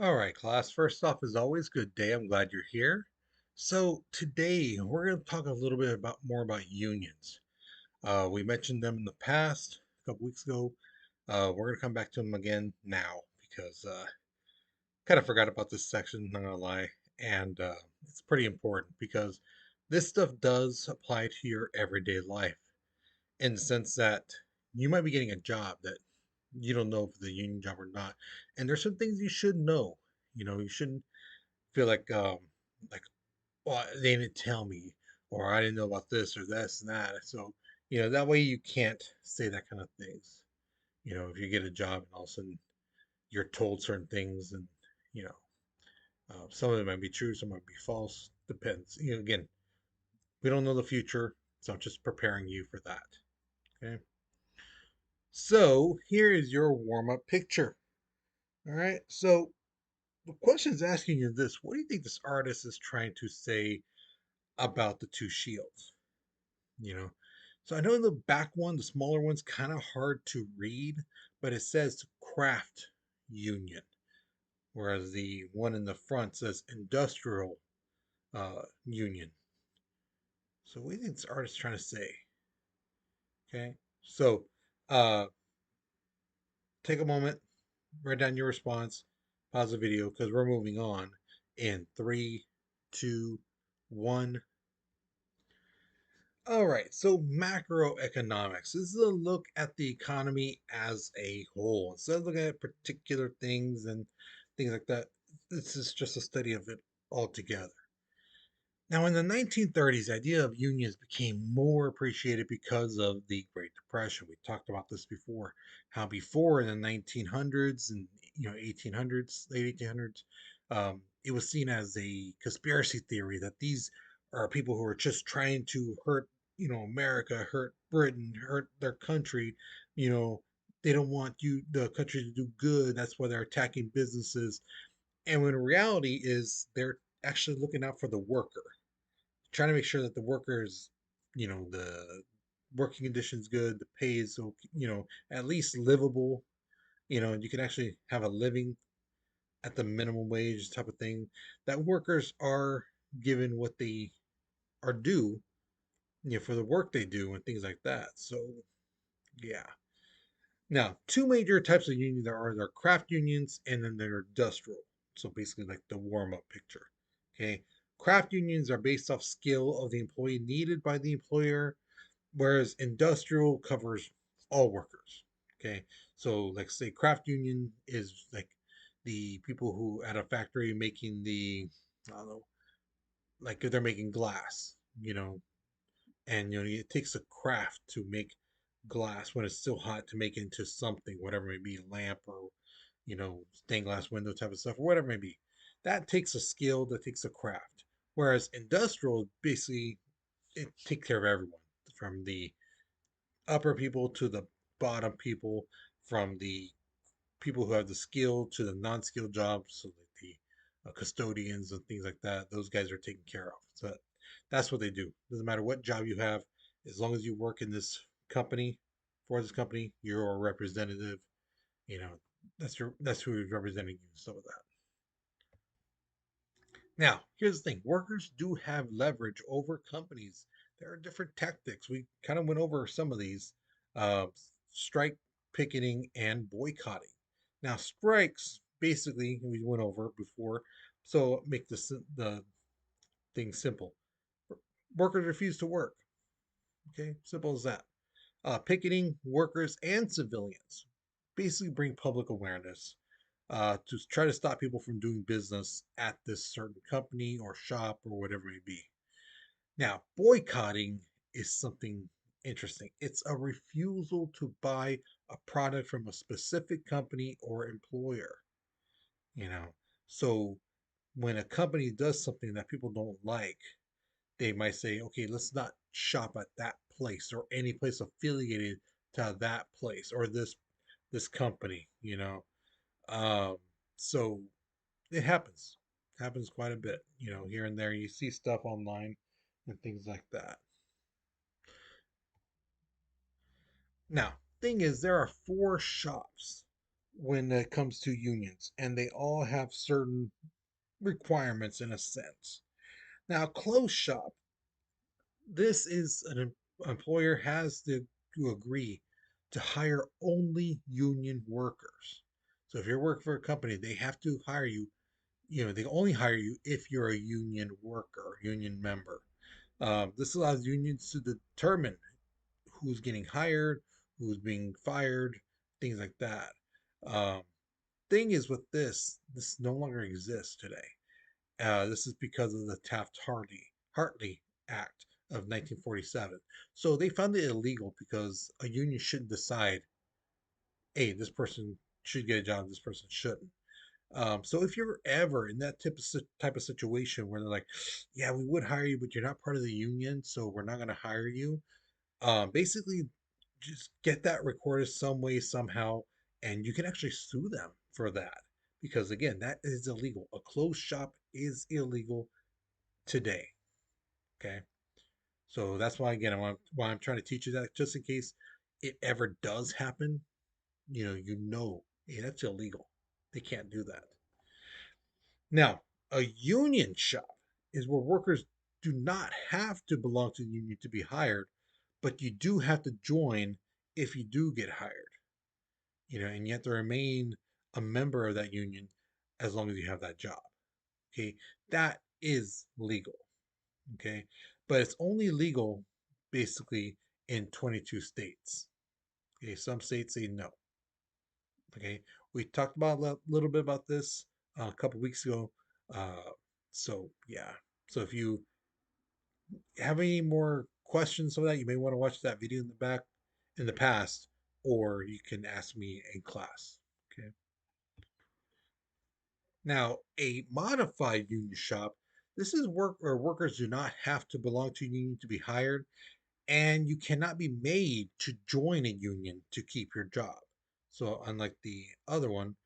All right, class. First off, as always, good day. I'm glad you're here. So today we're going to talk a little bit about more about unions. We mentioned them in the past, a couple weeks ago. We're going to come back to them again now because kind of forgot about this section. Not gonna lie, and it's pretty important because this stuff does apply to your everyday life in the sense that you might be getting a job that you don't know if it's a union job or not, and there's some things you should know. You shouldn't feel like well they didn't tell me or I didn't know about this or this and that. So that way you can't say that kind of things. If you get a job and all of a sudden you're told certain things and you know some of them might be true, some might be false. Depends. Again, we don't know the future, so I'm just preparing you for that. Okay. So here is your warm-up picture. All right. So the question is asking you this: what do you think this artist is trying to say about the two shields? you know. So I know the back one, the smaller one's kind of hard to read, but it says craft union, whereas the one in the front says industrial union. So what do you think this artist is trying to say? Okay, so uh, take a moment, write down your response, pause the video because we're moving on in three, two, one. All right, so macroeconomics. This is a look at the economy as a whole. Instead of looking at particular things and things like that, this is just a study of it altogether. Now, in the 1930s, the idea of unions became more appreciated because of the Great Depression. We talked about this before, how before in the 1900s and 1800s, late 1800s, it was seen as a conspiracy theory that these are people who are just trying to hurt, America, hurt Britain, hurt their country. You know, they don't want the country, to do good. That's why they're attacking businesses. And when reality is they're actually looking out for the worker, trying to make sure that the workers, the working conditions good, the pay is so at least livable. You can actually have a living at the minimum wage type of thing. That workers are given what they are due, for the work they do and things like that. So yeah. Now, two major types of unions there are craft unions and then there are industrial. So basically like the warm-up picture. Okay. Craft unions are based off skill of the employee needed by the employer, whereas industrial covers all workers. Okay. So like say craft union is like the people who at a factory making I don't know, like if they're making glass, and it takes a craft to make glass when it's still hot to make it into something, whatever it may be, a lamp or stained glass window type of stuff or whatever it may be. That takes a skill, that takes a craft. Whereas industrial basically it takes care of everyone, from the upper people to the bottom people, from the people who have the skill to the non-skilled jobs, so that the custodians and things like that, those guys are taken care of. So that's what they do. Doesn't matter what job you have, as long as you work in this company, for this company, you're a representative. You know, that's who is representing you. Some of that. Now, here's the thing: workers do have leverage over companies. There are different tactics. We kind of went over some of these: uh, strike, picketing, and boycotting. Now, strikes basically we went over before, so make the thing simple. Workers refuse to work. Okay, simple as that. Picketing, workers and civilians basically bring public awareness to try to stop people from doing business at this certain company or shop or whatever it may be. Now, boycotting is something interesting. It's a refusal to buy a product from a specific company or employer, you know. So when a company does something that people don't like, they might say, okay, let's not shop at that place or any place affiliated to that place or this company, Um, so it happens. It happens quite a bit, here and there. You see stuff online and things like that. Now, thing is, there are four shops when it comes to unions, and they all have certain requirements in a sense. Now, closed shop, this is an employer has to agree to hire only union workers. So if you're working for a company, they have to hire you. They only hire you if you're a union worker, union member. This allows unions to determine who's getting hired, who's being fired, things like that. Um, thing is with this no longer exists today. This is because of the Taft-Hartley Act of 1947. So they found it illegal because a union shouldn't decide, hey, this person should get a job, this person shouldn't. So if you're ever in that type of situation where they're like, yeah, we would hire you, but you're not part of the union, so we're not going to hire you. Basically, just get that recorded some way, somehow, and you can actually sue them for that because again, that is illegal. A closed shop is illegal today. Okay, so that's why again, why I'm trying to teach you that just in case it ever does happen, hey, that's illegal. They can't do that. Now, a union shop is where workers do not have to belong to the union to be hired, but you do have to join if you do get hired. And you have to remain a member of that union as long as you have that job. Okay, that is legal. Okay, but it's only legal basically in 22 states. Okay, some states say no. Okay, we talked about a little bit about this a couple weeks ago. Uh, so yeah, so if you have any more questions on that, you may want to watch that video in the past, or you can ask me in class. Okay. Now, a modified union shop, this is work where workers do not have to belong to a union to be hired, and you cannot be made to join a union to keep your job. So, unlike the other one,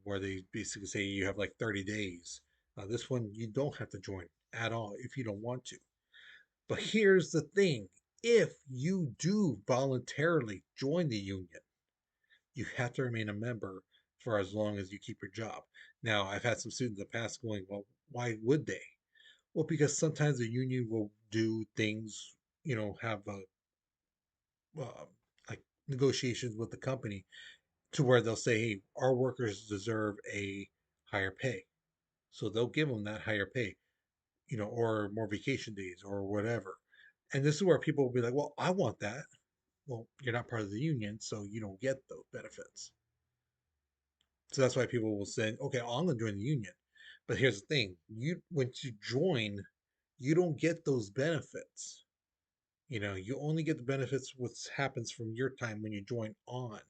where they basically say you have like 30 days, this one you don't have to join at all if you don't want to. But here's the thing, if you do voluntarily join the union, you have to remain a member for as long as you keep your job. Now, I've had some students in the past going, well, why would they? Well, because sometimes the union will do things, have uh, like negotiations with the company to where they'll say, hey, our workers deserve a higher pay. So they'll give them that higher pay, or more vacation days or whatever. And this is where people will be like, well, I want that. Well, you're not part of the union, so you don't get those benefits. So that's why people will say, okay, I'm going to join the union. But here's the thing: once you join, you don't get those benefits. You only get the benefits what happens from your time when you join on.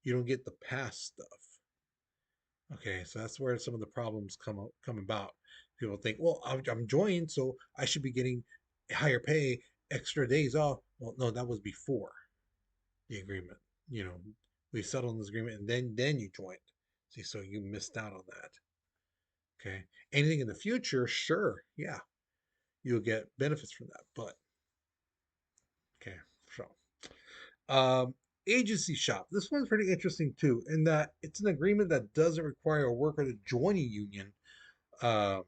You don't get the past stuff. Okay, so that's where some of the problems come about. People think, well, I'm joined, so I should be getting higher pay, extra days off. Well, no, that was before the agreement. You know, we settled on this agreement, and then you joined. See, so you missed out on that. Okay, anything in the future, sure, yeah, you'll get benefits from that. But okay, so um, agency shop. This one's pretty interesting too, in that it's an agreement that doesn't require a worker to join a union um,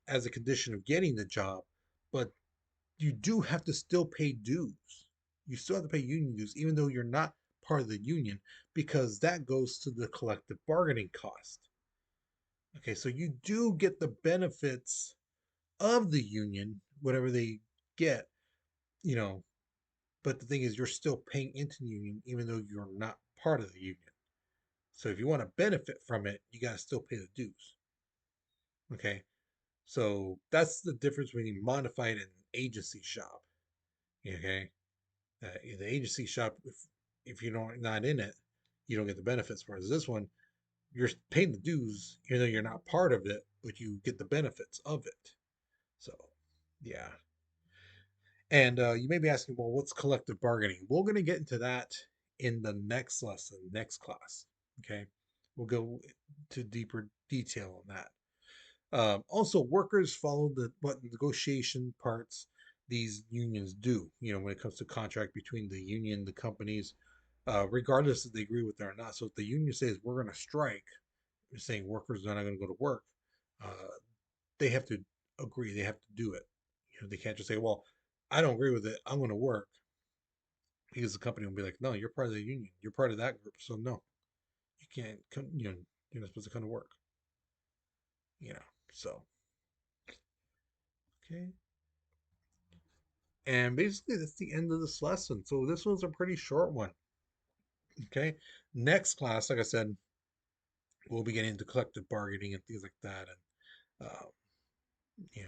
as a condition of getting the job, but you do have to still pay dues. You still have to pay union dues, even though you're not part of the union, because that goes to the collective bargaining cost. Okay, so you do get the benefits of the union, whatever they get, you know, but the thing is, you're still paying into the union, even though you're not part of the union. So if you want to benefit from it, you got to still pay the dues. Okay, so that's the difference between modified and agency shop. Okay, in the agency shop, if you're not in it, you don't get the benefits. Whereas this one, you're paying the dues, even though you're not part of it, but you get the benefits of it. So, yeah. And you may be asking, well, what's collective bargaining? We're going to get into that in the next lesson, next class. Okay, we'll go to deeper detail on that. Also, workers follow what negotiation parts these unions do. When it comes to contract between the union, the companies, regardless if they agree with it or not. So if the union says we're going to strike, saying workers are not going to go to work, uh, they have to agree. They have to do it. They can't just say, "Well, I don't agree with it. I'm going to work," because the company will be like, "No, you're part of the union. You're part of that group. So no, you can't come. You're not supposed to come to work." You know. So okay. And basically, that's the end of this lesson. So this was a pretty short one. Okay. Next class, like I said, we'll be getting into collective bargaining and things like that, and you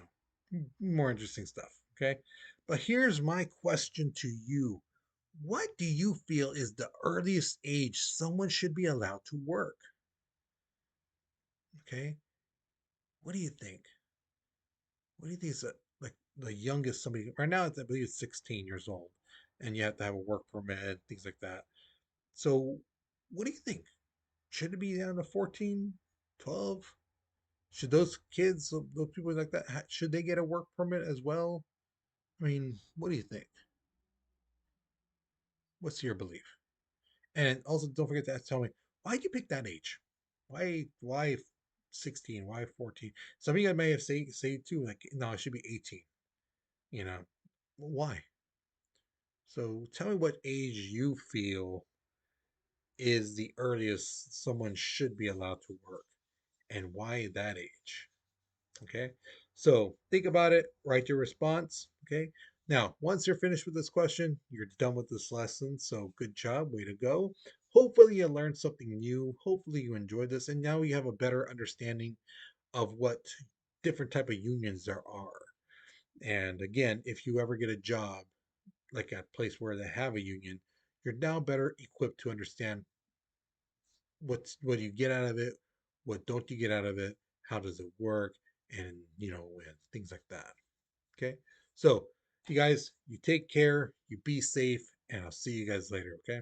more interesting stuff. Okay. But here's my question to you: what do you feel is the earliest age someone should be allowed to work? Okay. What do you think? What do you think is like the youngest somebody right now? I believe it's 16 years old, and you have to have a work permit, things like that. So, what do you think? Should it be down to 14, 12? Should those kids, those people like that, should they get a work permit as well? I mean, what do you think? What's your belief? And also, don't forget to tell me why'd you pick that age? Why 16? Why 14? Some of you guys may have say too, like, no, it should be 18. You know, why? So tell me what age you feel is the earliest someone should be allowed to work and why that age. Okay. So think about it, write your response. Okay. Now, once you're finished with this question, you're done with this lesson. So good job. Way to go. Hopefully you learned something new. Hopefully you enjoyed this. And now you have a better understanding of what different type of unions there are. And again, if you ever get a job like a place where they have a union, you're now better equipped to understand what do you get out of it, what don't you get out of it, how does it work, and and things like that. Okay, so you guys, you take care, you be safe, and I'll see you guys later. Okay.